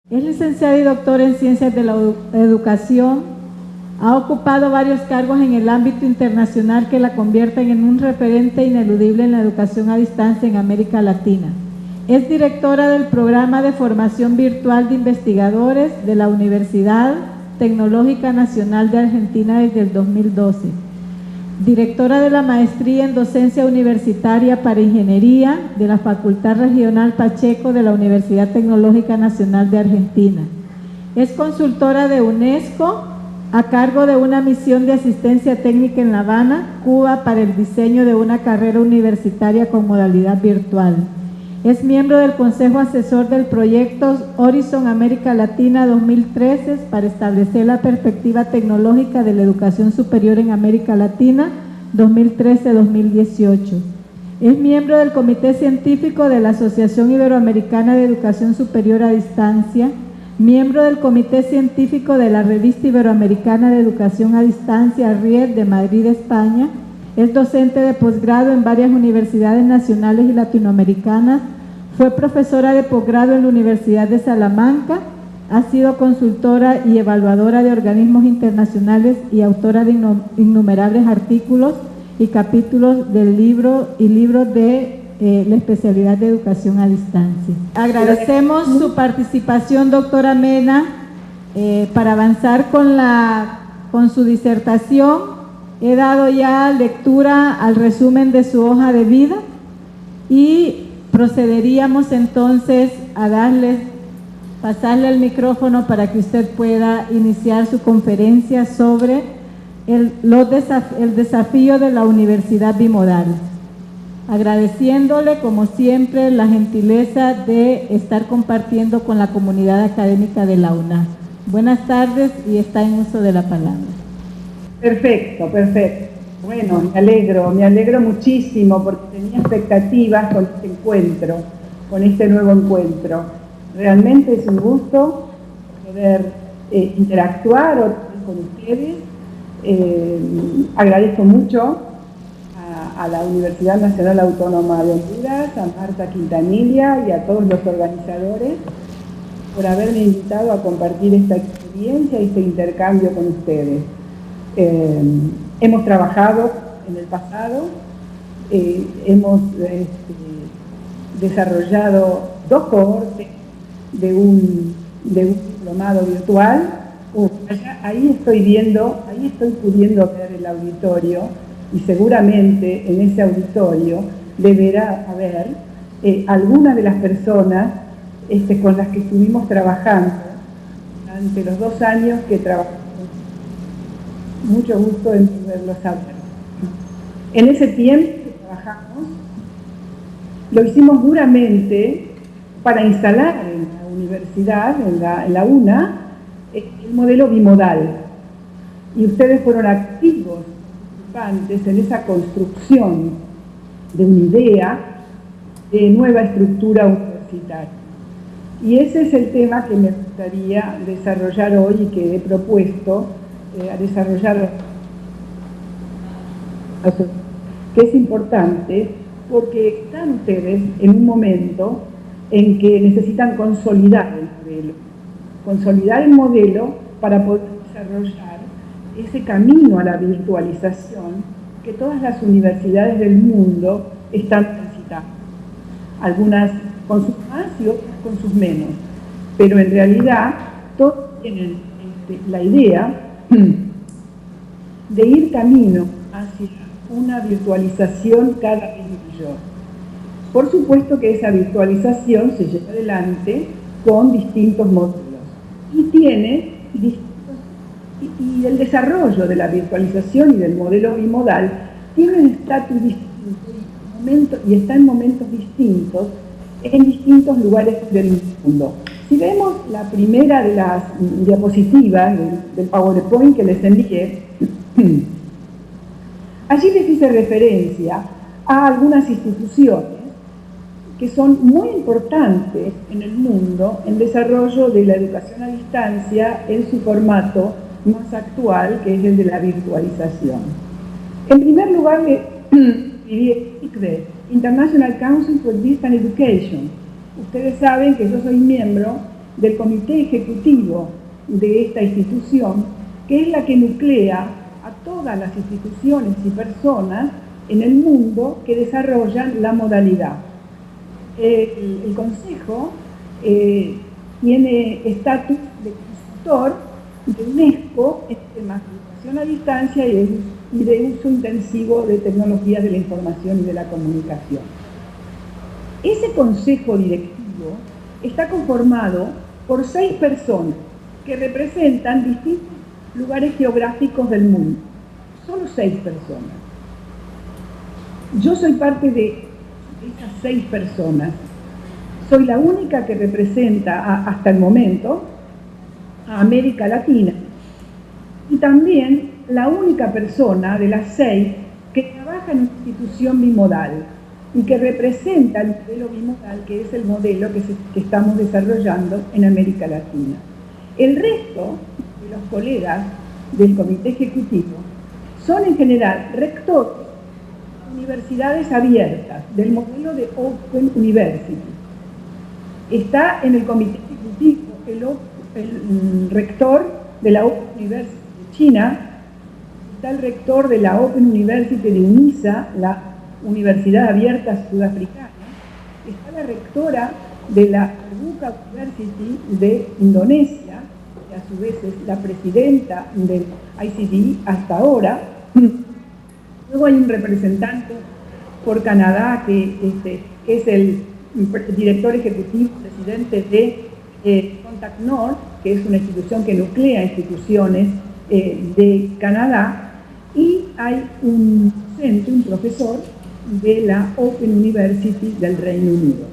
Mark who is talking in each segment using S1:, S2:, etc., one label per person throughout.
S1: Es licenciado y doctor en Ciencias de la Educación. Ha ocupado varios cargos en el ámbito internacional que la convierten en un referente ineludible en la educación a distancia en América Latina. Es directora del Programa de Formación Virtual de Investigadores de la Universidad Tecnológica Nacional de Argentina desde el 2012. Directora de la Maestría en Docencia Universitaria para Ingeniería de la Facultad Regional Pacheco de la Universidad Tecnológica Nacional de Argentina. Es consultora de UNESCO a cargo de una misión de asistencia técnica en La Habana, Cuba, para el diseño de una carrera universitaria con modalidad virtual. Es miembro del Consejo Asesor del proyecto Horizon América Latina 2013 para establecer la perspectiva tecnológica de la educación superior en América Latina 2013-2018. Es miembro del Comité Científico de la Asociación Iberoamericana de Educación Superior a Distancia, miembro del Comité Científico de la Revista Iberoamericana de Educación a Distancia, RIED, de Madrid, España. Es docente de posgrado en varias universidades nacionales y latinoamericanas. Fue profesora de posgrado en la Universidad de Salamanca. Ha sido consultora y evaluadora de organismos internacionales y autora de innumerables artículos y capítulos del libros de la especialidad de educación a distancia. Agradecemos su participación, doctora Mena, para avanzar con su disertación. He dado ya lectura al resumen de su hoja de vida y procederíamos entonces a pasarle el micrófono para que usted pueda iniciar su conferencia sobre el desafío de la universidad bimodal. Agradeciéndole, como siempre, la gentileza de estar compartiendo con la comunidad académica de la UNA. Buenas tardes y está en uso de la palabra.
S2: Perfecto. Bueno, me alegro muchísimo porque tenía expectativas con este encuentro, con este nuevo encuentro. Realmente es un gusto poder interactuar con ustedes. Agradezco mucho a la Universidad Nacional Autónoma de Honduras, a Marta Quintanilla y a todos los organizadores por haberme invitado a compartir esta experiencia y este intercambio con ustedes. Hemos trabajado en el pasado, hemos desarrollado 2 cohortes de un diplomado virtual. Ahí estoy pudiendo ver el auditorio y seguramente en ese auditorio deberá haber alguna de las personas con las que estuvimos trabajando durante los 2 años que trabajamos. Mucho gusto en poderlo saber. En ese tiempo que trabajamos, lo hicimos duramente para instalar en la universidad, en la UNA, el modelo bimodal. Y ustedes fueron activos, participantes en esa construcción de una idea de nueva estructura universitaria. Y ese es el tema que me gustaría desarrollar hoy y que he propuesto a desarrollar, que es importante porque están ustedes en un momento en que necesitan consolidar el modelo para poder desarrollar ese camino a la virtualización que todas las universidades del mundo están transitando, algunas con sus más y otras con sus menos, pero en realidad todos tienen la idea de ir camino hacia una virtualización cada vez mayor. Por supuesto que esa virtualización se lleva adelante con distintos modelos y el desarrollo de la virtualización y del modelo bimodal tiene un estatus distinto y está en momentos distintos en distintos lugares del mundo. Si vemos la primera de las diapositivas del PowerPoint que les envié, allí les hice referencia a algunas instituciones que son muy importantes en el mundo en desarrollo de la educación a distancia en su formato más actual, que es el de la virtualización. En primer lugar, ICDE, International Council for Distance Education. Ustedes saben que yo soy miembro del comité ejecutivo de esta institución, que es la que nuclea a todas las instituciones y personas en el mundo que desarrollan la modalidad. El Consejo tiene estatus de consultor de UNESCO en temas de educación a distancia y de uso intensivo de tecnologías de la información y de la comunicación. Ese consejo directivo está conformado por 6 personas que representan distintos lugares geográficos del mundo. Solo 6 personas. Yo soy parte de esas 6 personas. Soy la única que representa hasta el momento a América Latina y también la única persona de las 6 que trabaja en una institución bimodal y que representa el modelo bimodal, que es el modelo que estamos desarrollando en América Latina. El resto de los colegas del comité ejecutivo son en general rectores de universidades abiertas, del modelo de Open University. Está en el comité ejecutivo el rector de la Open University de China, está el rector de la Open University de UNISA, la Universidad Abierta Sudafricana, está la rectora de la Terbuka University de Indonesia, que a su vez es la presidenta del ICD hasta ahora. Luego hay un representante por Canadá que es el director ejecutivo, presidente de Contact North, que es una institución que nuclea instituciones de Canadá, y hay un docente, un profesor de la Open University del Reino Unido.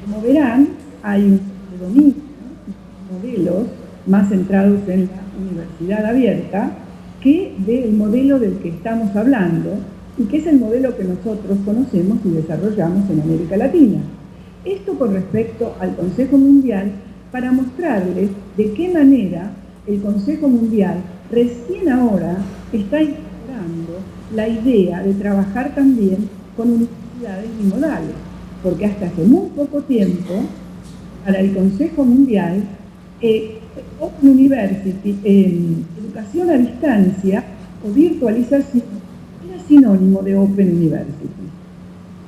S2: Como verán, hay un predominio de modelos más centrados en la universidad abierta que del modelo del que estamos hablando y que es el modelo que nosotros conocemos y desarrollamos en América Latina. Esto con respecto al Consejo Mundial, para mostrarles de qué manera el Consejo Mundial recién ahora está incorporando la idea de trabajar también con universidades bimodales, porque hasta hace muy poco tiempo, para el Consejo Mundial, Open University, educación a distancia o virtualización, era sinónimo de Open University.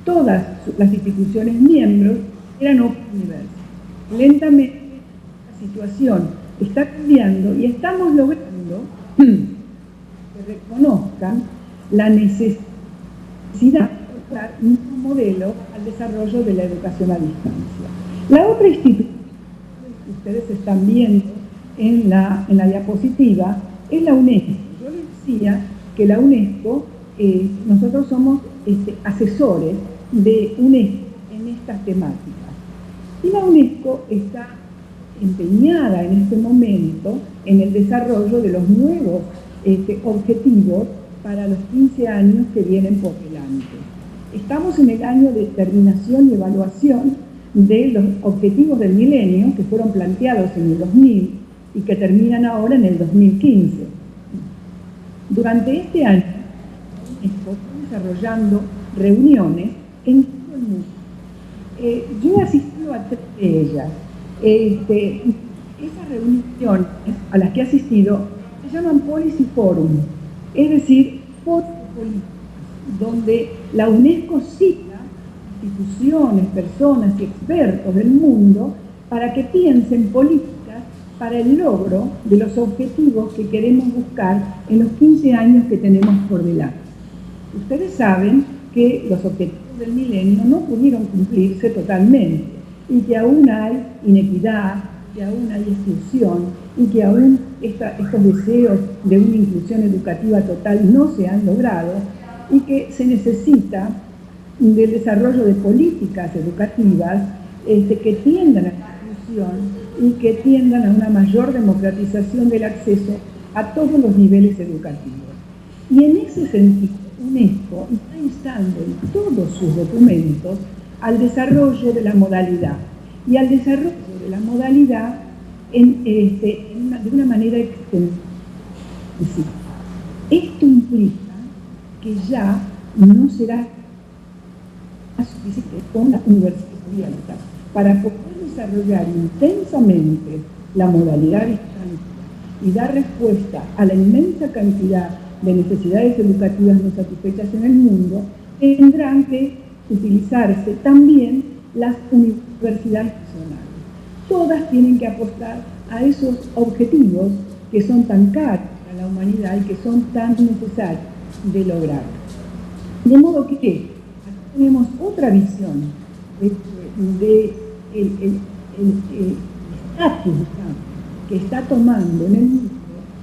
S2: Todas las instituciones miembros eran Open University. Lentamente la situación está cambiando y estamos logrando que reconozcan la necesidad de dar un modelo al desarrollo de la educación a distancia. La otra institución que ustedes están viendo en la diapositiva es la UNESCO. Yo les decía que la UNESCO, nosotros somos asesores de UNESCO en estas temáticas. Y la UNESCO está empeñada en este momento en el desarrollo de los nuevos objetivos para los 15 años que vienen por delante. Estamos en el año de terminación y evaluación de los objetivos del milenio que fueron planteados en el 2000 y que terminan ahora en el 2015. Durante este año, estamos desarrollando reuniones en todo el mundo. Yo he asistido a 3 de ellas. Esas reuniones a las que he asistido se llaman Policy Forum, es decir, foros políticos, donde la UNESCO cita instituciones, personas y expertos del mundo para que piensen políticas para el logro de los objetivos que queremos buscar en los 15 años que tenemos por delante. Ustedes saben que los objetivos del milenio no pudieron cumplirse totalmente y que aún hay inequidad, que aún hay exclusión y que aún estos deseos de una inclusión educativa total no se han logrado y que se necesita del desarrollo de políticas educativas que tiendan a la inclusión y que tiendan a una mayor democratización del acceso a todos los niveles educativos. Y en ese sentido, UNESCO está instando en todos sus documentos al desarrollo de la modalidad y al desarrollo de la modalidad de una manera extensiva. Esto implica que ya no será suficiente con las universidades abiertas, para poder desarrollar intensamente la modalidad a distancia y dar respuesta a la inmensa cantidad de necesidades educativas no satisfechas en el mundo, tendrán que utilizarse también las universidades nacionales. Todas tienen que apostar a esos objetivos que son tan caros para la humanidad y que son tan necesarios de lograr. De modo que aquí tenemos otra visión de el estatus que está tomando en el mundo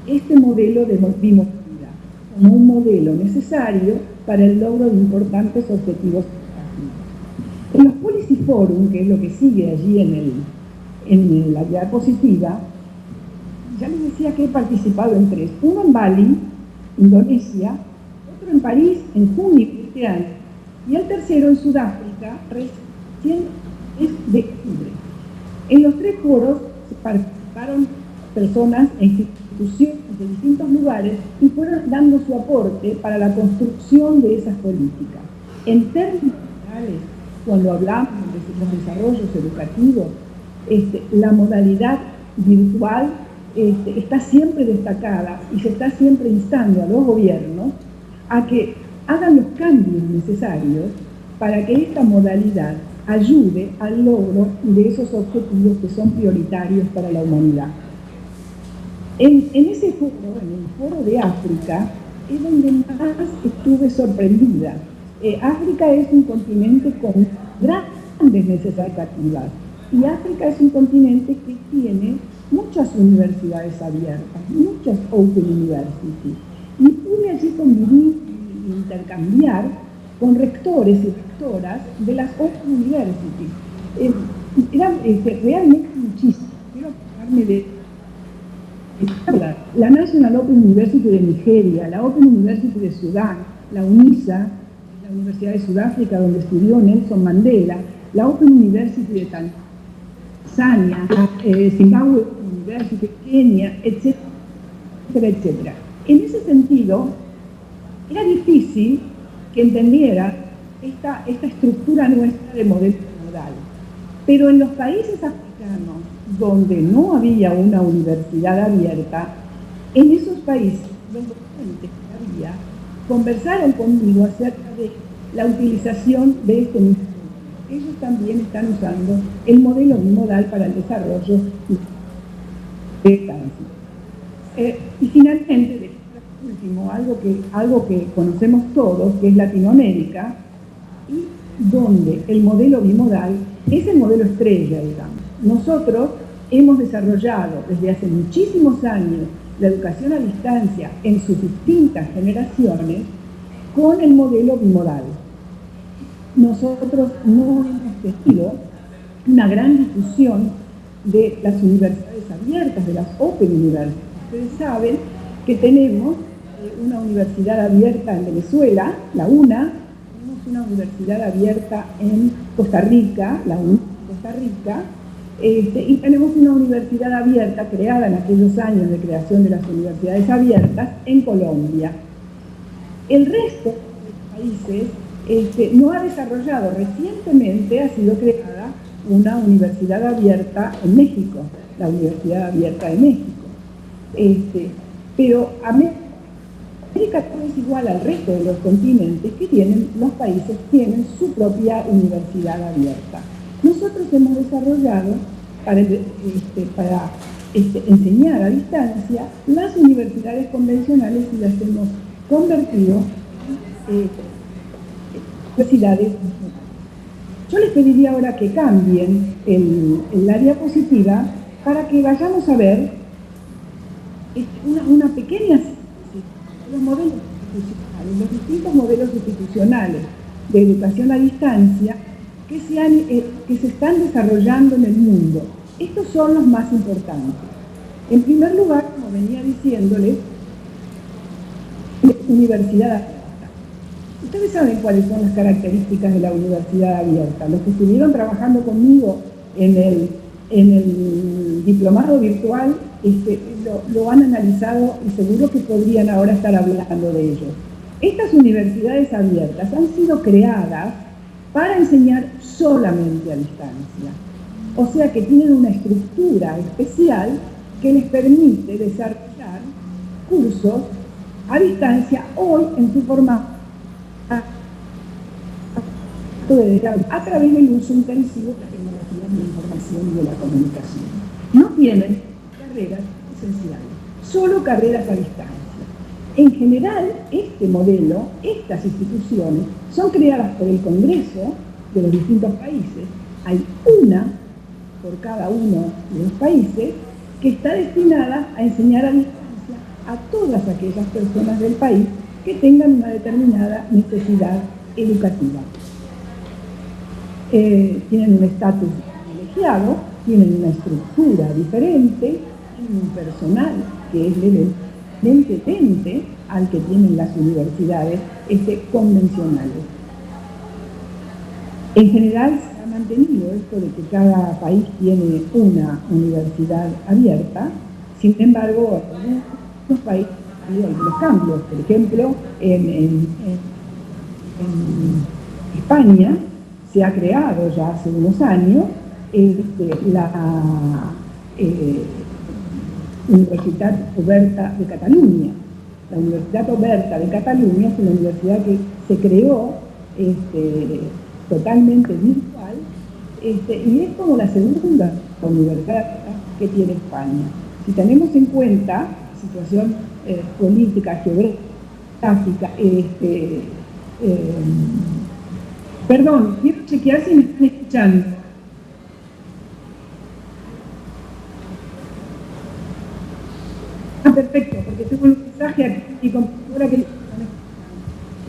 S2: este modelo de bimovilidad como un modelo necesario para el logro de importantes objetivos. En los Policy Forum, que es lo que sigue allí en la diapositiva, ya les decía que he participado en 3. Uno en Bali, Indonesia, otro en París en junio de este año, y el tercero en Sudáfrica, recién es de octubre. En los 3 foros participaron personas e instituciones de distintos lugares y fueron dando su aporte para la construcción de esas políticas. En términos generales, cuando hablamos de los desarrollos educativos, la modalidad virtual está siempre destacada y se está siempre instando a los gobiernos a que hagan los cambios necesarios para que esta modalidad ayude al logro de esos objetivos que son prioritarios para la humanidad. En ese foro, en el foro de África, es donde más estuve sorprendida. África es un continente con grandes necesidades educativas y África es un continente que tiene muchas universidades abiertas, muchas Open Universities. Y pude allí convivir e intercambiar con rectores y rectoras de las Open Universities. Eran realmente muchísimas. Quiero hablarme de la National Open University de Nigeria, la Open University de Sudán, la UNISA, la Universidad de Sudáfrica donde estudió Nelson Mandela, la Open University de Tanzania, Zimbabwe University, Kenia, etcétera, etcétera. En ese sentido, era difícil que entendiera esta estructura nuestra de modelo modal. Pero en los países africanos, donde no había una universidad abierta, en esos países, los docentes que había, conversaron conmigo acerca de la utilización de este mismo. Ellos también están usando el modelo bimodal para el desarrollo de estancia. Y finalmente, último, algo que conocemos todos, que es Latinoamérica, y donde el modelo bimodal es el modelo estrella, digamos. Nosotros hemos desarrollado desde hace muchísimos años la educación a distancia en sus distintas generaciones con el modelo bimodal. Nosotros no hemos tenido una gran difusión de las universidades abiertas, de las Open Universities. Ustedes saben que tenemos una universidad abierta en Venezuela, la UNA, tenemos una universidad abierta en Costa Rica, la UNA de Costa Rica, y tenemos una universidad abierta creada en aquellos años de creación de las universidades abiertas en Colombia. El resto de los países no ha desarrollado. Recientemente ha sido creada una universidad abierta en México, la Universidad Abierta de México. Pero América no es igual al resto de los continentes que los países tienen su propia universidad abierta. Nosotros hemos desarrollado para enseñar a distancia las universidades convencionales y las hemos convertido en universidades. Yo les pediría ahora que cambien la diapositiva para que vayamos a ver una pequeña síntesis de los modelos institucionales, los distintos modelos institucionales de educación a distancia que se están desarrollando en el mundo. Estos son los más importantes. En primer lugar, como venía diciéndoles, universidad abierta. Ustedes saben cuáles son las características de la universidad abierta. Los que estuvieron trabajando conmigo en el diplomado virtual lo han analizado y seguro que podrían ahora estar hablando de ello. Estas universidades abiertas han sido creadas para enseñar solamente a distancia. O sea que tienen una estructura especial que les permite desarrollar cursos a distancia hoy en su formato a través del uso intensivo de las tecnologías de la información y de la comunicación. No tienen carreras esenciales, solo carreras a distancia. En general, este modelo, estas instituciones, son creadas por el Congreso de los distintos países. Hay una por cada uno de los países que está destinada a enseñar a distancia a todas aquellas personas del país que tengan una determinada necesidad educativa. Tienen un estatus privilegiado, tienen una estructura diferente, tienen un personal que es levemente al que tienen las universidades convencionales. En general se ha mantenido esto de que cada país tiene una universidad abierta, sin embargo, en algunos países ha habido algunos cambios. Por ejemplo, en España se ha creado ya hace unos años la Universitat Oberta de Cataluña. La Universitat Oberta de Cataluña es una universidad que se creó totalmente virtual y es como la segunda universidad que tiene España. Si tenemos en cuenta la situación política, geográfica, perdón, quiero chequear si me están escuchando. Ah, perfecto, porque tengo un mensaje aquí en mi computadora que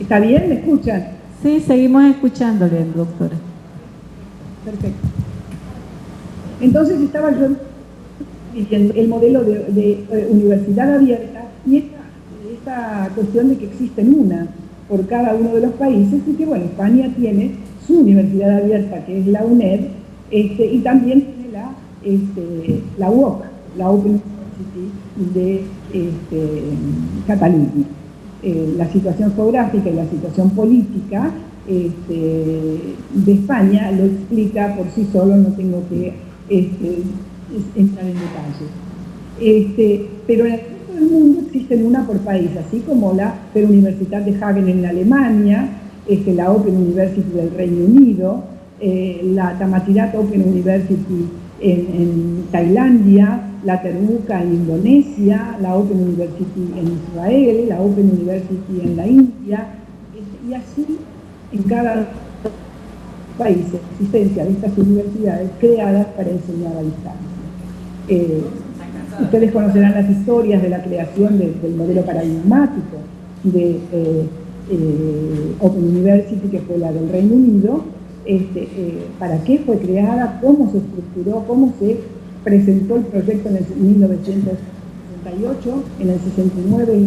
S2: ¿está bien? ¿Me escuchan?
S1: Sí, seguimos escuchándole, doctora.
S2: Perfecto. Entonces estaba yo diciendo el modelo de universidad abierta y esta cuestión de que existen una por cada uno de los países y que, bueno, España tiene su universidad abierta, que es la UNED, y también tiene la UOC, la Open University de Cataluña. La situación geográfica y la situación política de España lo explica por sí solo, no tengo que entrar en detalle. Pero en el resto del mundo existen una por país, así como la Universidad de Hagen en Alemania, la Open University del Reino Unido, la Tamascirat Open University en Tailandia, la Terbuka en Indonesia, la Open University en Israel, la Open University en la India, y así en cada país existencia de estas universidades creadas para enseñar a distancia. Ustedes conocerán las historias de la creación del modelo paradigmático de Open University, que fue la del Reino Unido, para qué fue creada, cómo se estructuró, cómo se presentó el proyecto en el 1968, en el 69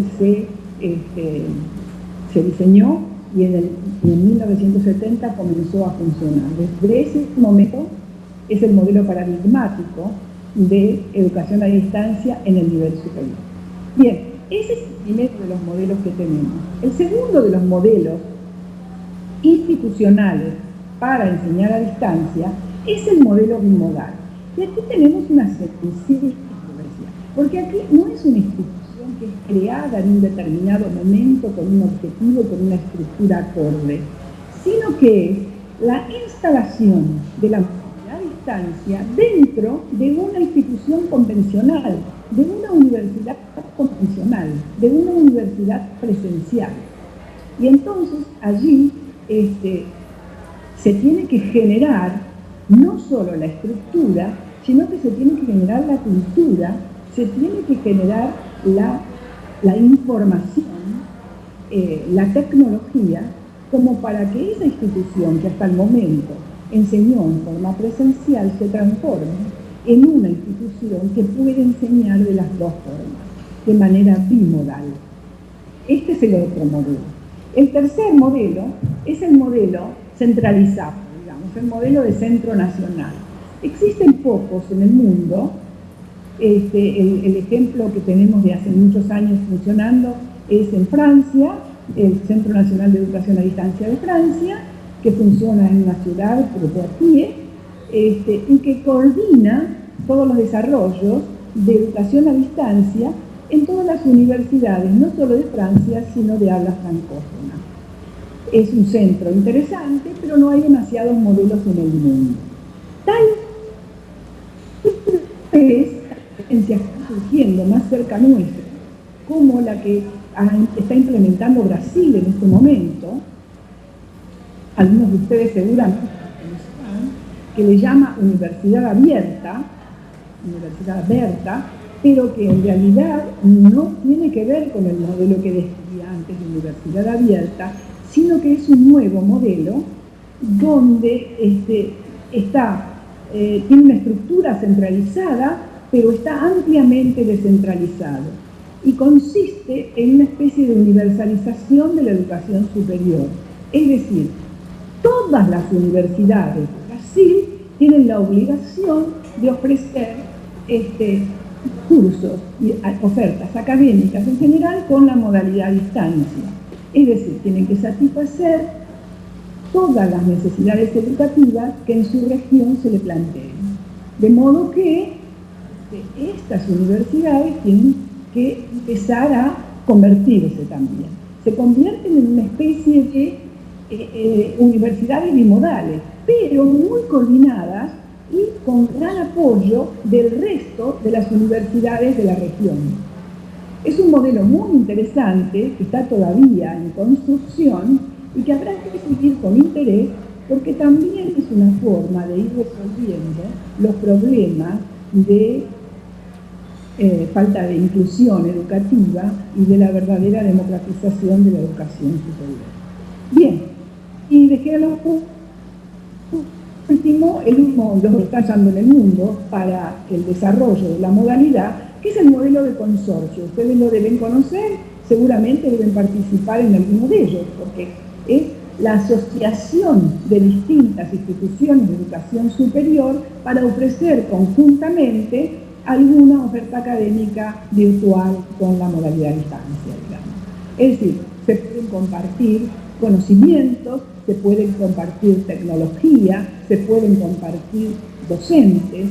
S2: se diseñó y en 1970 comenzó a funcionar. Desde ese momento es el modelo paradigmático de educación a distancia en el nivel superior. Bien, ese es el primero de los modelos que tenemos. El segundo de los modelos institucionales para enseñar a distancia es el modelo bimodal. Y aquí tenemos una sencilla controversia, porque aquí no es una institución que es creada en un determinado momento con un objetivo, con una estructura acorde, sino que es la instalación de la modalidad a distancia dentro de una institución convencional, de una universidad convencional, de una universidad presencial. Y entonces allí se tiene que generar no solo la estructura, sino que se tiene que generar la cultura, se tiene que generar la información, la tecnología, como para que esa institución que hasta el momento enseñó en forma presencial se transforme en una institución que puede enseñar de las dos formas, de manera bimodal. Este es el otro modelo. El tercer modelo es el modelo centralizado, digamos, el modelo de centro nacional. Existen pocos en el mundo. El ejemplo que tenemos de hace muchos años funcionando es en Francia, el Centro Nacional de Educación a Distancia de Francia, que funciona en una ciudad, Poitiers, y que coordina todos los desarrollos de educación a distancia en todas las universidades, no solo de Francia, sino de habla francófona. Es un centro interesante, pero no hay demasiados modelos en el mundo. Tal vez las experiencias que están surgiendo más cerca nuestra, como la que está implementando Brasil en este momento, algunos de ustedes seguramente saben, que le llama universidad abierta, pero que en realidad no tiene que ver con el modelo que describía antes de universidad abierta, sino que es un nuevo modelo donde tiene una estructura centralizada, pero está ampliamente descentralizado y consiste en una especie de universalización de la educación superior. Es decir, todas las universidades de Brasil tienen la obligación de ofrecer cursos y ofertas académicas en general con la modalidad a distancia. Es decir, tienen que satisfacer todas las necesidades educativas que en su región se le planteen. De modo que estas universidades tienen que empezar a convertirse también. Se convierten en una especie de universidades bimodales, pero muy coordinadas y con gran apoyo del resto de las universidades de la región. Es un modelo muy interesante que está todavía en construcción y que habrá que seguir con interés porque también es una forma de ir resolviendo los problemas de falta de inclusión educativa y de la verdadera democratización de la educación superior. Bien, y dejé lo último, el mismo lo que está usando en el mundo para el desarrollo de la modalidad, que es el modelo de consorcio. Ustedes lo deben conocer, seguramente deben participar en alguno de ellos, porque es la asociación de distintas instituciones de educación superior para ofrecer conjuntamente alguna oferta académica virtual con la modalidad a distancia, digamos. Es decir, se pueden compartir conocimientos, se pueden compartir tecnología, se pueden compartir docentes.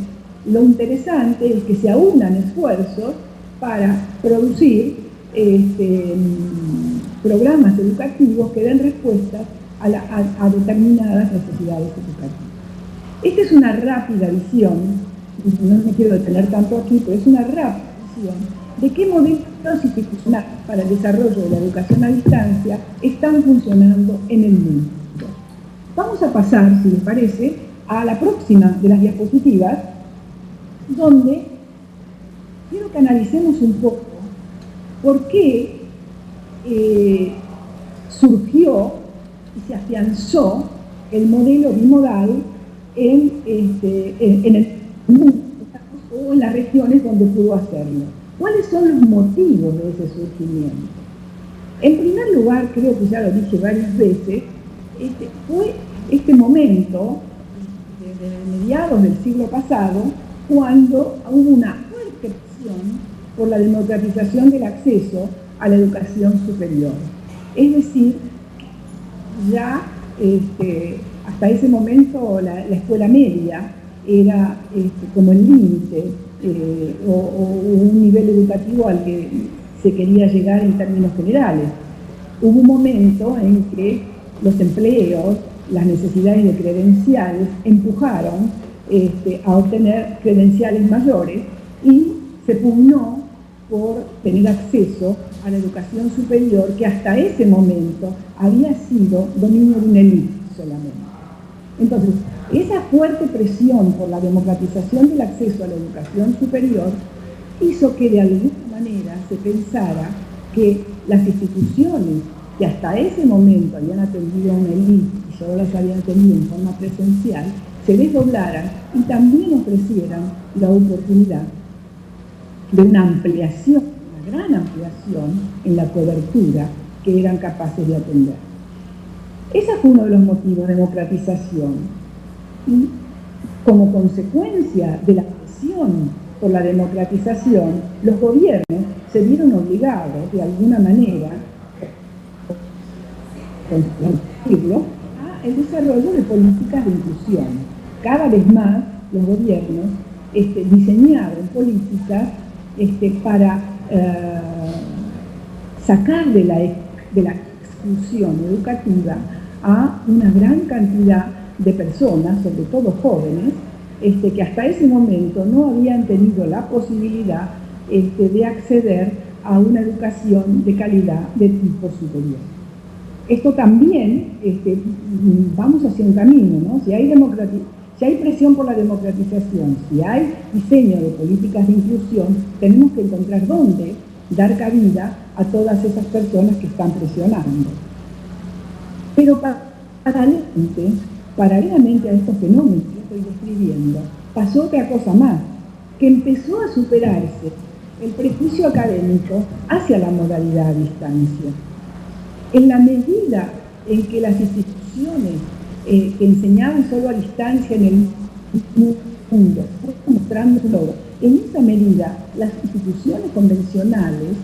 S2: Lo interesante es que se aunan esfuerzos para producir programas educativos que den respuestas a determinadas necesidades educativas. Esta es una rápida visión, no me quiero detener tanto aquí, pero es una rápida visión de qué modelos institucionales para el desarrollo de la educación a distancia están funcionando en el mundo. Vamos a pasar, si les parece, a la próxima de las diapositivas, donde quiero que analicemos un poco por qué surgió y se afianzó el modelo bimodal en el mundo o en las regiones donde pudo hacerlo. ¿Cuáles son los motivos de ese surgimiento? En primer lugar, creo que ya lo dije varias veces, fue este momento de mediados del siglo pasado cuando hubo una fuerte presión por la democratización del acceso a la educación superior. Es decir, ya hasta ese momento la escuela media era como el límite o un nivel educativo al que se quería llegar en términos generales. Hubo un momento en que los empleos, las necesidades de credenciales empujaron a obtener credenciales mayores y se pugnó por tener acceso a la educación superior que hasta ese momento había sido dominio de una élite solamente. Entonces, esa fuerte presión por la democratización del acceso a la educación superior hizo que de alguna manera se pensara que las instituciones que hasta ese momento habían atendido a una élite y solo las habían atendido en forma presencial, se desdoblaran y también ofrecieran la oportunidad de una ampliación, una gran ampliación en la cobertura que eran capaces de atender. Ese fue uno de los motivos de democratización. Y como consecuencia de la presión por la democratización, los gobiernos se vieron obligados, de alguna manera, a el desarrollo de políticas de inclusión. cada vez más los gobiernos diseñaron políticas para sacar de la exclusión educativa a una gran cantidad de personas, sobre todo jóvenes, que hasta ese momento no habían tenido la posibilidad de acceder a una educación de calidad de tipo superior. Esto también, vamos hacia un camino, ¿no? Si hay presión por la democratización, si hay diseño de políticas de inclusión, tenemos que encontrar dónde dar cabida a todas esas personas que están presionando. Pero paralelamente a estos fenómenos que estoy describiendo, pasó otra cosa más, que empezó a superarse el prejuicio académico hacia la modalidad a distancia. En la medida en que las instituciones que enseñaban solo a distancia en el mundo, mostrando todo, en esa medida las instituciones convencionales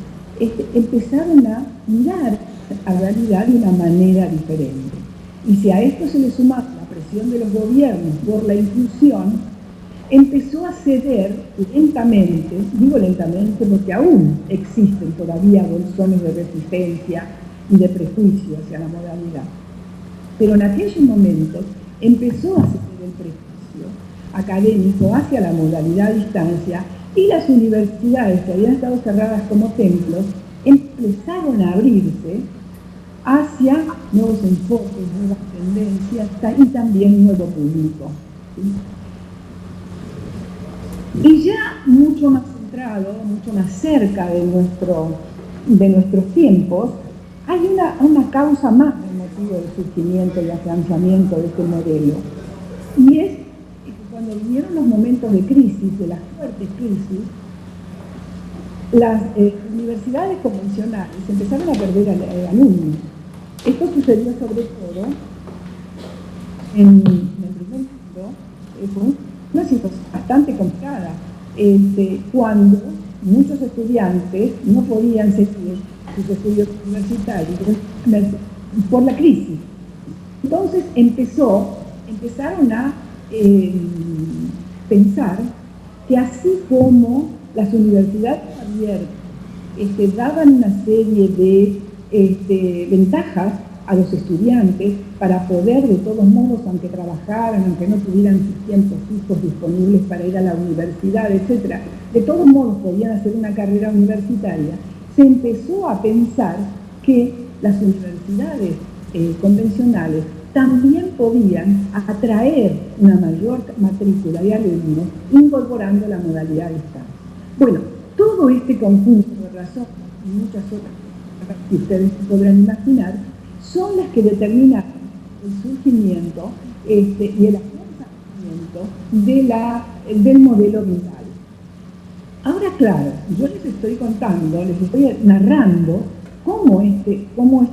S2: empezaron a mirar a la realidad de una manera diferente. Y si a esto se le suma la presión de los gobiernos por la inclusión, empezó a ceder lentamente, digo lentamente porque aún existen todavía bolsones de resistencia y de prejuicio hacia la modalidad. Pero en aquellos momentos empezó a ceder el prejuicio académico hacia la modalidad a distancia y las universidades que habían estado cerradas como templos empezaron a abrirse hacia nuevos enfoques, nuevas tendencias y también nuevo público. ¿Sí? Y ya mucho más centrado, mucho más cerca de nuestros tiempos, hay una causa más del motivo del surgimiento y afianzamiento de este modelo. Y es que cuando vinieron los momentos de crisis, de las fuertes crisis, las universidades convencionales empezaron a perder alumnos. Esto sucedió sobre todo en el primer mundo, fue una situación bastante complicada, cuando muchos estudiantes no podían seguir sus estudios universitarios por la crisis. Entonces empezaron a pensar que así como las universidades abiertas daban una serie de ventajas a los estudiantes para poder, de todos modos, aunque trabajaran, aunque no tuvieran sus tiempos fijos disponibles para ir a la universidad, etc., de todos modos podían hacer una carrera universitaria, se empezó a pensar que las universidades convencionales también podían atraer una mayor matrícula de alumnos incorporando la modalidad a distancia. Bueno, todo este conjunto de razones y muchas otras cosas que ustedes podrán imaginar son las que determinaron el surgimiento y el afianzamiento del modelo vital. Ahora, claro, yo les estoy contando, les estoy narrando cómo este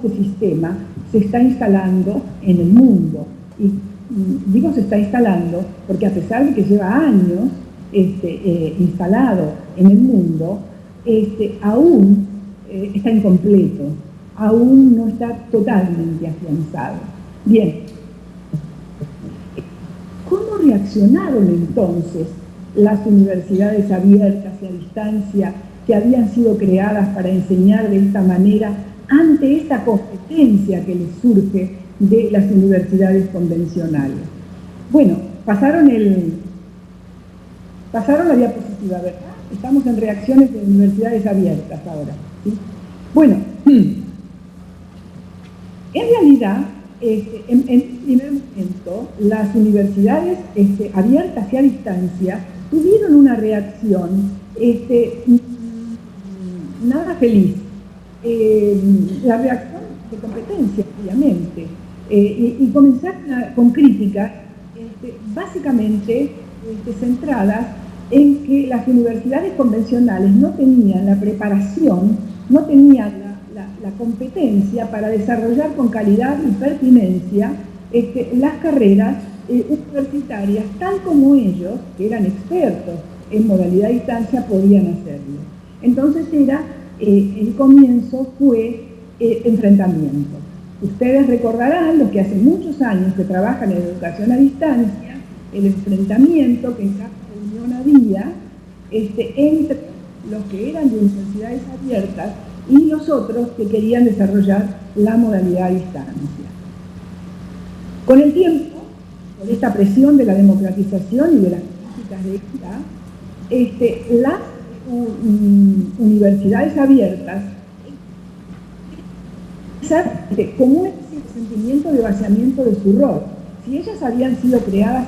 S2: sistema se está instalando en el mundo. Y digo se está instalando porque a pesar de que lleva años instalado en el mundo, aún está incompleto, aún no está totalmente afianzado. Bien, ¿cómo reaccionaron entonces las universidades abiertas y a distancia que habían sido creadas para enseñar de esta manera ante esta competencia que les surge de las universidades convencionales? Bueno, pasaron la diapositiva, ¿verdad? Estamos en reacciones de universidades abiertas ahora, ¿sí? Bueno, en realidad, en primer momento, las universidades abiertas y a distancia tuvieron una reacción nada feliz. La reacción de competencia, obviamente, y comenzaron con críticas básicamente centradas en que las universidades convencionales no tenían la preparación, no tenían la competencia para desarrollar con calidad y pertinencia las carreras universitarias, tal como ellos, que eran expertos en modalidad a distancia, podían hacerlo. Entonces el comienzo fue enfrentamiento. Ustedes recordarán, los que hace muchos años que trabajan en educación a distancia, el enfrentamiento que en cada reunión había entre los que eran de universidades abiertas y los otros que querían desarrollar la modalidad a distancia. Con el tiempo, por esta presión de la democratización y de las políticas de equidad, las universidades abiertas como un sentimiento de vaciamiento de su rol. Si ellas habían sido creadas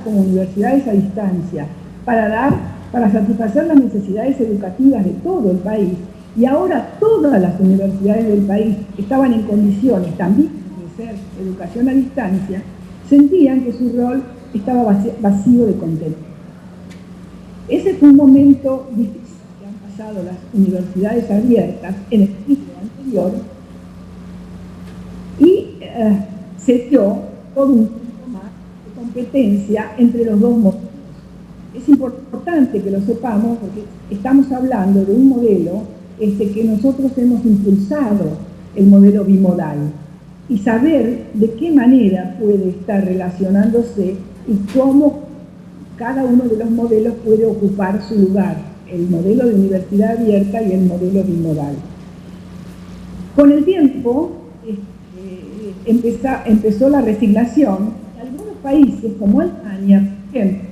S2: como universidades a distancia para satisfacer las necesidades educativas de todo el país, y ahora todas las universidades del país estaban en condiciones también de ser educación a distancia, sentían que su rol estaba vacío de contenido. Ese fue un momento difícil que han pasado las universidades abiertas en el ciclo anterior, y se dio todo un tiempo más de competencia entre los dos modelos. Es importante que lo sepamos porque estamos hablando de un modelo que nosotros hemos impulsado, el modelo bimodal, y saber de qué manera puede estar relacionándose y cómo cada uno de los modelos puede ocupar su lugar, el modelo de universidad abierta y el modelo bimodal. Con el tiempo empezó la resignación. Algunos países, como Alemania, por ejemplo,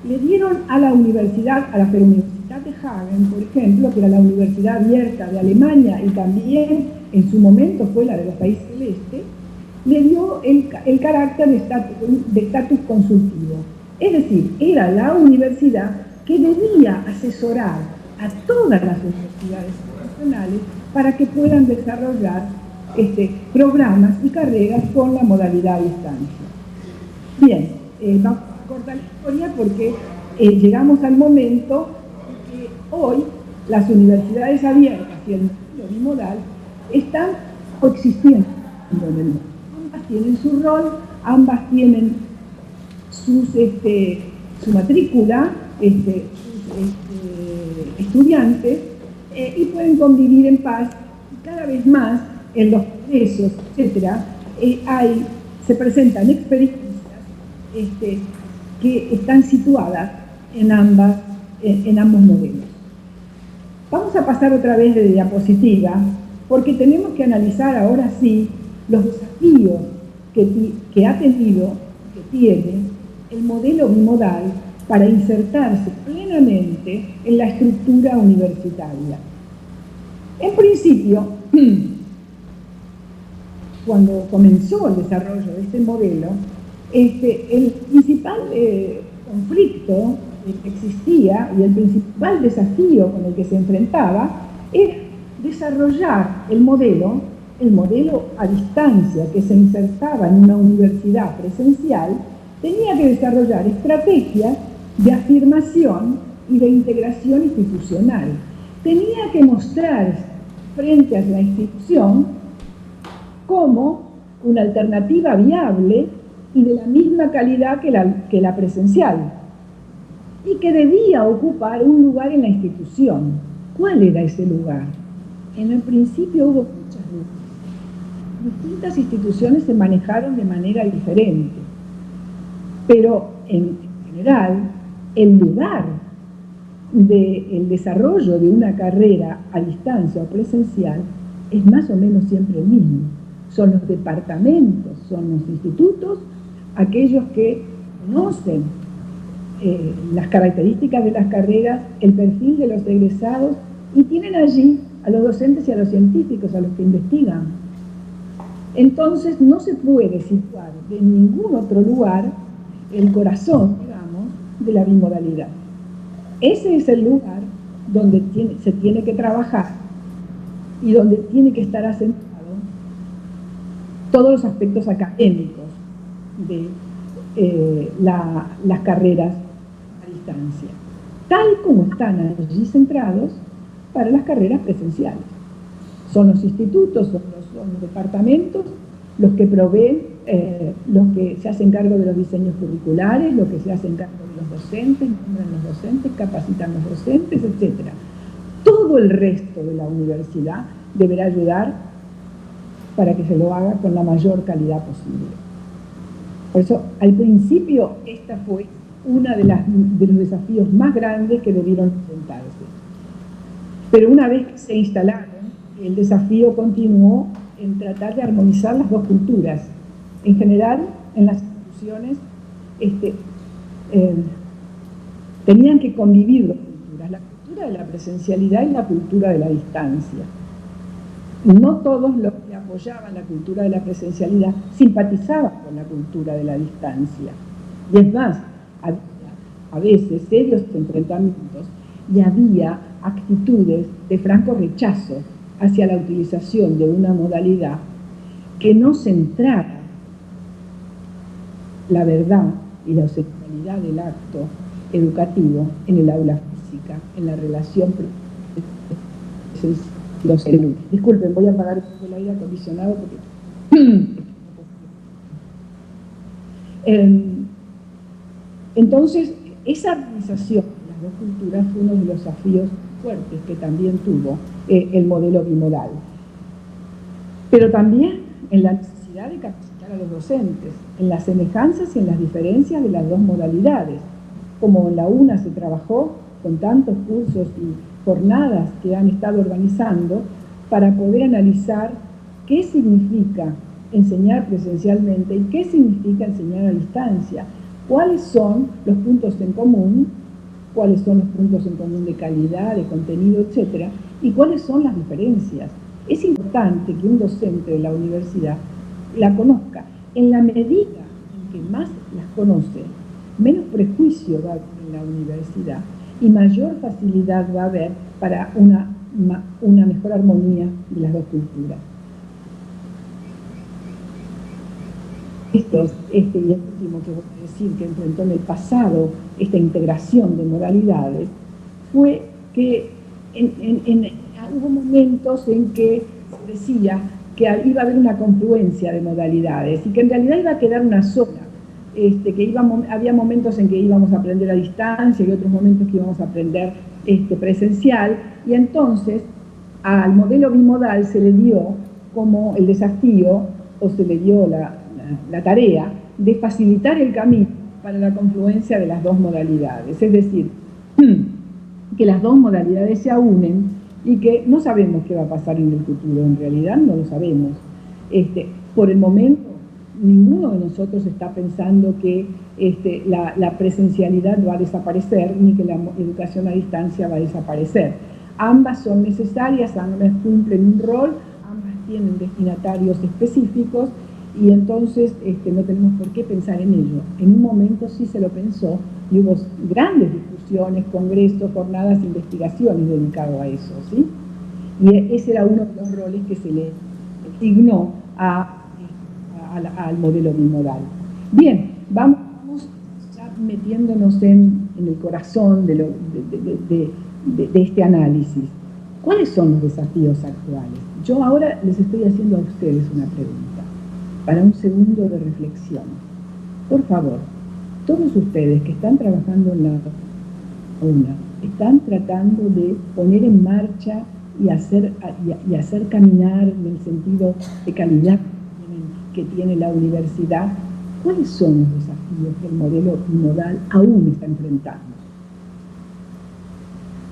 S2: le dieron a la Universidad de Hagen, por ejemplo, que era la universidad abierta de Alemania y también en su momento fue la de los países del Este, le dio el carácter de estatus consultivo. Es decir, era la universidad que debía asesorar a todas las universidades nacionales para que puedan desarrollar programas y carreras con la modalidad a distancia. Bien, vamos a cortar la historia porque llegamos al momento en que hoy las universidades abiertas y el modelo bimodal están coexistiendo en el mundo. Ambas tienen su rol, ambas tienen su matrícula, estudiantes, y pueden convivir en paz. Cada vez más en los procesos, etcétera, se presentan experiencias que están situadas en ambos modelos. Vamos a pasar otra vez de diapositiva, porque tenemos que analizar ahora sí los desafíos que ha tenido, que tiene el modelo bimodal para insertarse plenamente en la estructura universitaria. En principio, cuando comenzó el desarrollo de este modelo, el principal conflicto que existía y el principal desafío con el que se enfrentaba era desarrollar el modelo a distancia que se insertaba en una universidad presencial. Tenía que desarrollar estrategias de afirmación y de integración institucional. Tenía que mostrar frente a la institución como una alternativa viable y de la misma calidad que la presencial, y que debía ocupar un lugar en la institución. ¿Cuál era ese lugar? En el principio hubo muchas dudas. Distintas instituciones se manejaron de manera diferente, pero en general el lugar del desarrollo de una carrera a distancia o presencial es más o menos siempre el mismo. Son los departamentos, son los institutos, aquellos que conocen las características de las carreras, el perfil de los egresados, y tienen allí a los docentes y a los científicos, a los que investigan. Entonces no se puede situar en ningún otro lugar el corazón, digamos, de la bimodalidad. Ese es el lugar donde se tiene que trabajar y donde tiene que estar asentado todos los aspectos académicos de las carreras a distancia, tal como están allí centrados para las carreras presenciales. Son los institutos, son los departamentos los que proveen, los que se hacen cargo de los diseños curriculares, los que se hacen cargo de los docentes, nombran los docentes, capacitan los docentes, etc. Todo el resto de la universidad deberá ayudar para que se lo haga con la mayor calidad posible. Por eso, al principio, esta fue uno de los desafíos más grandes que debieron enfrentarse. Pero una vez que se instalaron, el desafío continuó en tratar de armonizar las dos culturas. En general, en las instituciones tenían que convivir dos culturas, la cultura de la presencialidad y la cultura de la distancia. No todos los que apoyaban la cultura de la presencialidad simpatizaban con la cultura de la distancia. Y es más, había a veces serios enfrentamientos y había actitudes de franco rechazo hacia la utilización de una modalidad que no centrara la verdad y la objetividad del acto educativo en el aula física, en la relación los alumnos. Disculpen, voy a apagar el aire acondicionado porque... Entonces, esa armonización de las dos culturas fue uno de los desafíos fuertes que también tuvo el modelo bimodal. Pero también en la necesidad de capacitar a los docentes, en las semejanzas y en las diferencias de las dos modalidades. Como en la una se trabajó con tantos cursos y jornadas que han estado organizando para poder analizar qué significa enseñar presencialmente y qué significa enseñar a distancia, cuáles son los puntos en común, cuáles son los puntos en común de calidad, de contenido, etcétera, y cuáles son las diferencias. Es importante que un docente de la universidad la conozca. En la medida en que más las conoce, menos prejuicio va a haber en la universidad y mayor facilidad va a haber para una mejor armonía de las dos culturas. Y el último que voy a decir que enfrentó en el pasado esta integración de modalidades fue que hubo momentos en que se decía que iba a haber una confluencia de modalidades y que en realidad iba a quedar una sola, había momentos en que íbamos a aprender a distancia y otros momentos que íbamos a aprender presencial, y entonces al modelo bimodal se le dio como el desafío, o se le dio la tarea de facilitar el camino para la confluencia de las dos modalidades, es decir, que las dos modalidades se unen y que no sabemos qué va a pasar en el futuro, en realidad no lo sabemos. Por el momento, ninguno de nosotros está pensando que la presencialidad va a desaparecer ni que la educación a distancia va a desaparecer. Ambas son necesarias, ambas cumplen un rol, ambas tienen destinatarios específicos y entonces no tenemos por qué pensar en ello. En un momento sí se lo pensó y hubo grandes discusiones, congresos, jornadas, investigaciones dedicadas a eso, ¿sí? Y ese era uno de los roles que se le asignó al modelo bimodal. Bien, vamos ya metiéndonos en el corazón de este análisis. ¿Cuáles son los desafíos actuales? Yo ahora les estoy haciendo a ustedes una pregunta, para un segundo de reflexión. Por favor, todos ustedes que están trabajando en la UNA, están tratando de poner en marcha y hacer caminar en el sentido de calidad que tiene la universidad. ¿Cuáles son los desafíos que el modelo bimodal aún está enfrentando?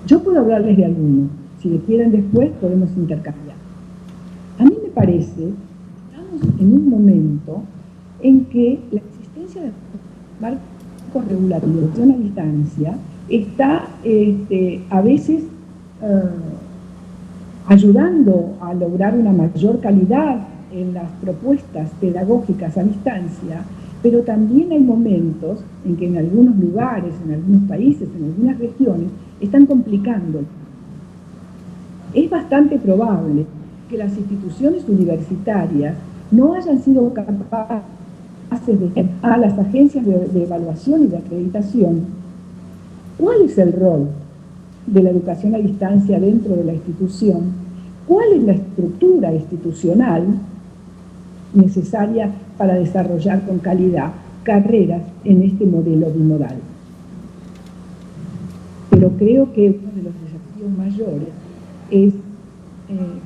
S2: Yo puedo hablarles de algunos. Si le quieren después, podemos intercambiar. A mí me parece que estamos en un momento en que la existencia de marcos regulatorios a distancia está a veces ayudando a lograr una mayor calidad en las propuestas pedagógicas a distancia, pero también hay momentos en que en algunos lugares, en algunos países, en algunas regiones, están complicando. Es bastante probable que las instituciones universitarias no hayan sido capaces de a las agencias de evaluación y de acreditación cuál es el rol de la educación a distancia dentro de la institución, cuál es la estructura institucional necesaria para desarrollar con calidad carreras en este modelo bimodal. Pero creo que uno de los desafíos mayores es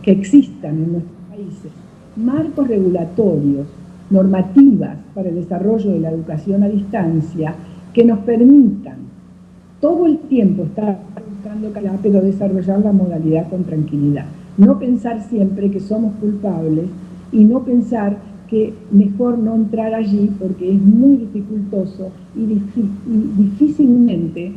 S2: que existan en nuestros países marcos regulatorios normativas para el desarrollo de la educación a distancia que nos permitan todo el tiempo estar buscando calidad, pero desarrollar la modalidad con tranquilidad. No pensar siempre que somos culpables y no pensar que mejor no entrar allí porque es muy dificultoso y difícilmente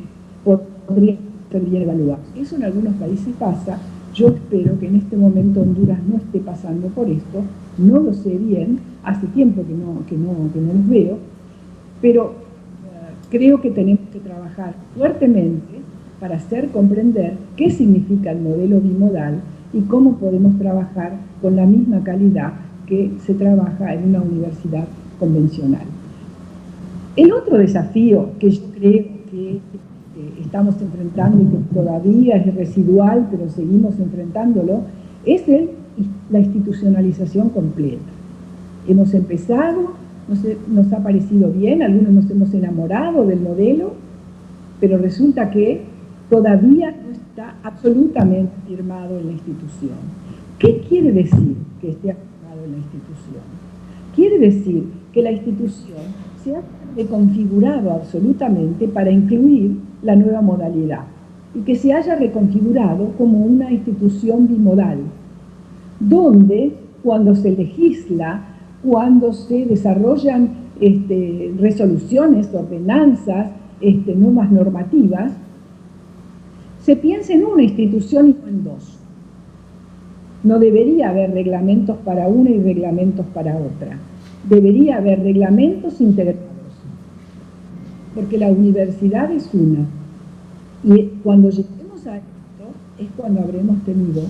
S2: podría ser bien evaluado. Eso en algunos países pasa. Yo espero que en este momento Honduras no esté pasando por esto. No lo sé bien, hace tiempo que no los veo, pero creo que tenemos que trabajar fuertemente para hacer comprender qué significa el modelo bimodal y cómo podemos trabajar con la misma calidad que se trabaja en una universidad convencional. El otro desafío que yo creo que estamos enfrentando y que todavía es residual, pero seguimos enfrentándolo, es la institucionalización completa. Hemos empezado, nos ha parecido bien, algunos nos hemos enamorado del modelo, pero resulta que todavía no está absolutamente firmado en la institución. ¿Qué quiere decir que esté firmado en la institución? Quiere decir que la institución se ha reconfigurado absolutamente para incluir la nueva modalidad y que se haya reconfigurado como una institución bimodal, donde cuando se legisla, cuando se desarrollan resoluciones, ordenanzas, nuevas normativas, se piensa en una institución y no en dos. No debería haber reglamentos para una y reglamentos para otra. Debería haber reglamentos integrados, porque la universidad es una. Y cuando lleguemos a esto, es cuando habremos tenido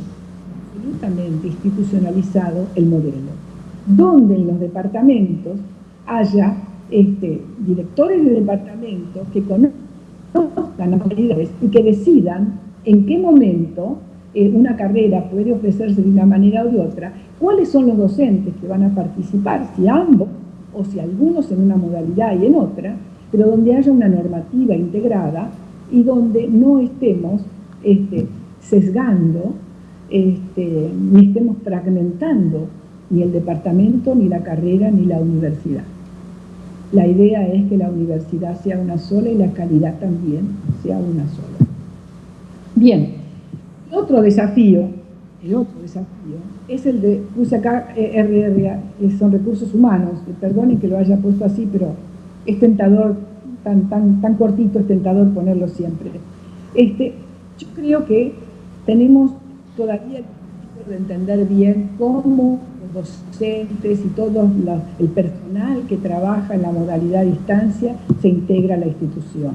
S2: absolutamente institucionalizado el modelo, donde en los departamentos haya directores de departamentos que conozcan las modalidades y que decidan en qué momento una carrera puede ofrecerse de una manera u de otra, cuáles son los docentes que van a participar, si ambos o si algunos en una modalidad y en otra, pero donde haya una normativa integrada y donde no estemos sesgando, ni estemos fragmentando ni el departamento, ni la carrera, ni la universidad. La idea es que la universidad sea una sola y la calidad también sea una sola. Bien, el otro desafío es el de, puse acá RRA, son recursos humanos, perdonen que lo haya puesto así, pero es tentador, tan cortito es tentador ponerlo siempre. Yo creo que tenemos todavía el desafío de entender bien cómo los docentes y todo el personal que trabaja en la modalidad a distancia se integra a la institución.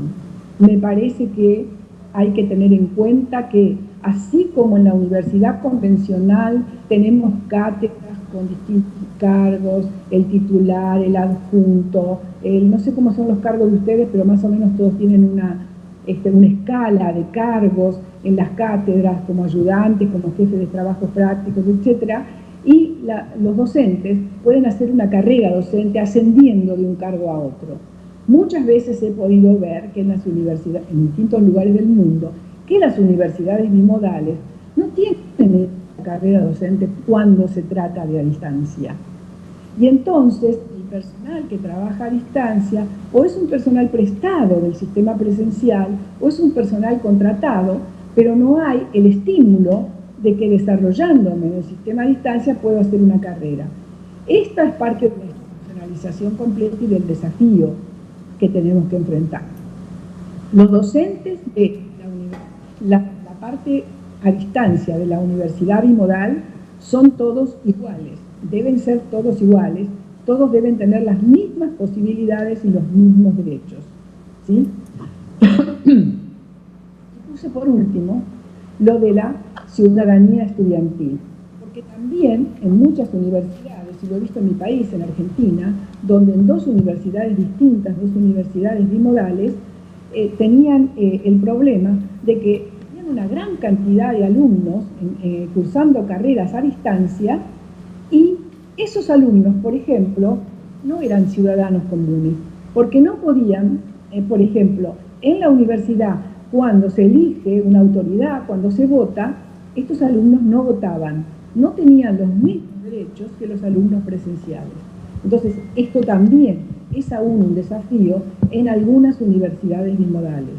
S2: Me parece que hay que tener en cuenta que así como en la universidad convencional tenemos cátedras con distintos cargos, el titular, el adjunto, no sé cómo son los cargos de ustedes, pero más o menos todos tienen una escala de cargos en las cátedras como ayudantes, como jefes de trabajos prácticos, etc. Y los docentes pueden hacer una carrera docente ascendiendo de un cargo a otro. Muchas veces he podido ver que en las universidades, en distintos lugares del mundo, que las universidades bimodales no tienen carrera docente cuando se trata de a distancia. Y entonces el personal que trabaja a distancia o es un personal prestado del sistema presencial o es un personal contratado, pero no hay el estímulo de que desarrollándome en el sistema a distancia puedo hacer una carrera. Esta es parte de la institucionalización completa y del desafío que tenemos que enfrentar. Los docentes de la parte a distancia de la universidad bimodal son todos iguales, deben ser todos iguales, todos deben tener las mismas posibilidades y los mismos derechos, ¿sí? Y puse por último lo de la ciudadanía estudiantil, porque también en muchas universidades, y lo he visto en mi país, en Argentina, donde en dos universidades distintas, dos universidades bimodales, tenían el problema de que una gran cantidad de alumnos cursando carreras a distancia y esos alumnos, por ejemplo, no eran ciudadanos comunes, porque no podían, por ejemplo, en la universidad, cuando se elige una autoridad, cuando se vota, estos alumnos no votaban, no tenían los mismos derechos que los alumnos presenciales. Entonces, esto también es aún un desafío en algunas universidades bimodales.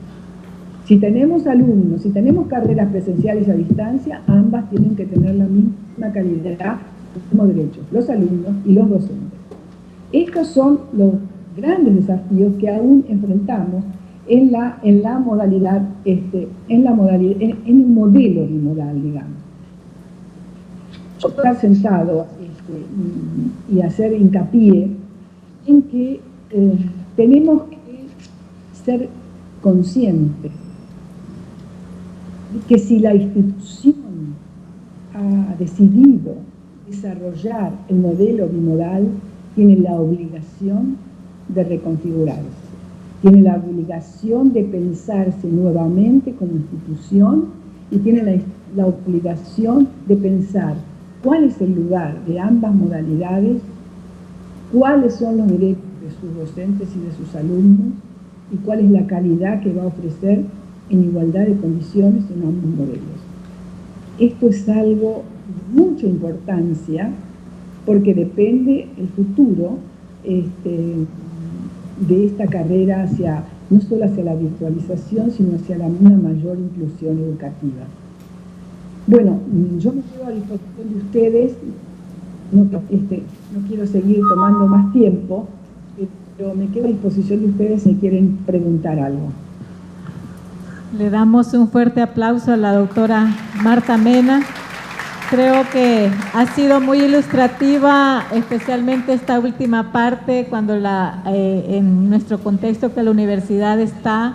S2: Si tenemos alumnos, si tenemos carreras presenciales a distancia, ambas tienen que tener la misma calidad, los mismos derechos, los alumnos y los docentes. Estos son los grandes desafíos que aún enfrentamos en la modalidad, en el modelo bimodal, digamos. Estar sentado y hacer hincapié en que tenemos que ser conscientes de que si la institución ha decidido desarrollar el modelo bimodal, tiene la obligación de reconfigurarse, tiene la obligación de pensarse nuevamente como institución y tiene la obligación de pensar cuál es el lugar de ambas modalidades, cuáles son los derechos de sus docentes y de sus alumnos y cuál es la calidad que va a ofrecer en igualdad de condiciones en ambos modelos. Esto es algo de mucha importancia porque depende el futuro de esta carrera no solo hacia la virtualización, sino hacia una mayor inclusión educativa. Bueno, yo me quedo a disposición de ustedes, no quiero seguir tomando más tiempo, pero me quedo a disposición de ustedes si quieren preguntar algo.
S1: Le damos un fuerte aplauso a la doctora Marta Mena. Creo que ha sido muy ilustrativa, especialmente esta última parte, cuando en nuestro contexto que la universidad está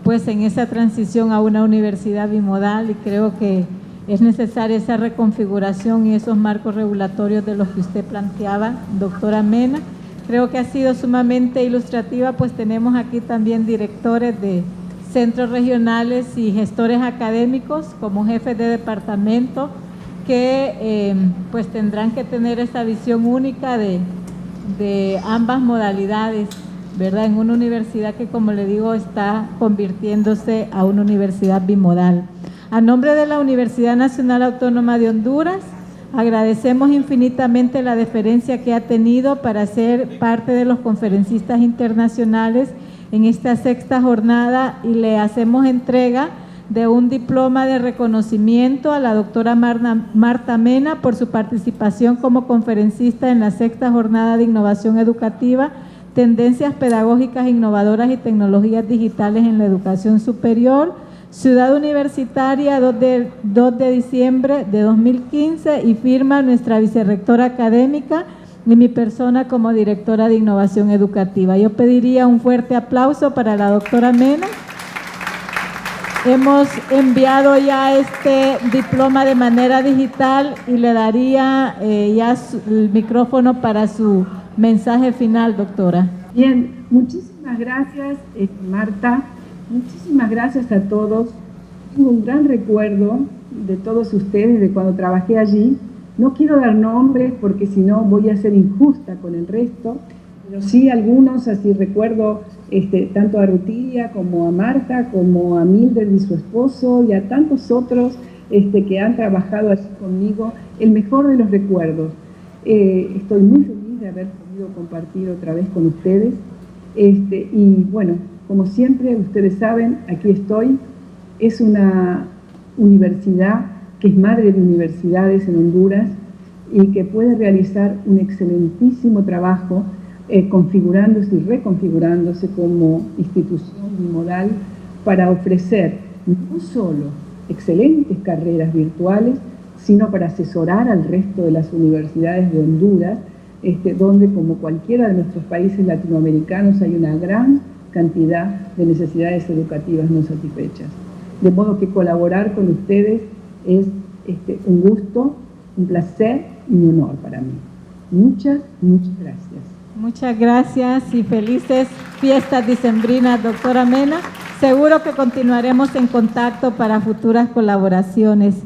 S1: pues en esa transición a una universidad bimodal, y creo que es necesaria esa reconfiguración y esos marcos regulatorios de los que usted planteaba, doctora Mena. Creo que ha sido sumamente ilustrativa, pues tenemos aquí también directores de centros regionales y gestores académicos como jefes de departamento que pues tendrán que tener esa visión única de ambas modalidades, ¿verdad? En una universidad que, como le digo, está convirtiéndose a una universidad bimodal. A nombre de la Universidad Nacional Autónoma de Honduras, agradecemos infinitamente la deferencia que ha tenido para ser parte de los conferencistas internacionales en esta sexta jornada y le hacemos entrega de un diploma de reconocimiento a la doctora Marta Mena por su participación como conferencista en la sexta jornada de innovación educativa, tendencias pedagógicas innovadoras y tecnologías digitales en la educación superior, Ciudad Universitaria, 2 de diciembre de 2015, y firma nuestra vicerrectora académica y mi persona como directora de innovación educativa. Yo pediría un fuerte aplauso para la doctora Mena. Hemos enviado ya este diploma de manera digital y le daría el micrófono para su mensaje final, doctora.
S2: Bien, muchísimas gracias, Marta. Muchísimas gracias a todos. Tengo un gran recuerdo de todos ustedes de cuando trabajé allí. No quiero dar nombres porque si no voy a ser injusta con el resto, pero sí algunos, así recuerdo tanto a Rutilia como a Marta, como a Mildred y su esposo y a tantos otros que han trabajado allí conmigo, el mejor de los recuerdos. Estoy muy feliz de haber podido compartir otra vez con ustedes y bueno, como siempre ustedes saben, aquí estoy. Es una universidad que es madre de universidades en Honduras y que puede realizar un excelentísimo trabajo configurándose y reconfigurándose como institución bimodal para ofrecer no solo excelentes carreras virtuales, sino para asesorar al resto de las universidades de Honduras, donde como cualquiera de nuestros países latinoamericanos hay una gran cantidad de necesidades educativas no satisfechas. De modo que colaborar con ustedes es un gusto, un placer y un honor para mí. Muchas, muchas gracias.
S1: Muchas gracias y felices fiestas dicembrinas, doctora Mena. Seguro que continuaremos en contacto para futuras colaboraciones.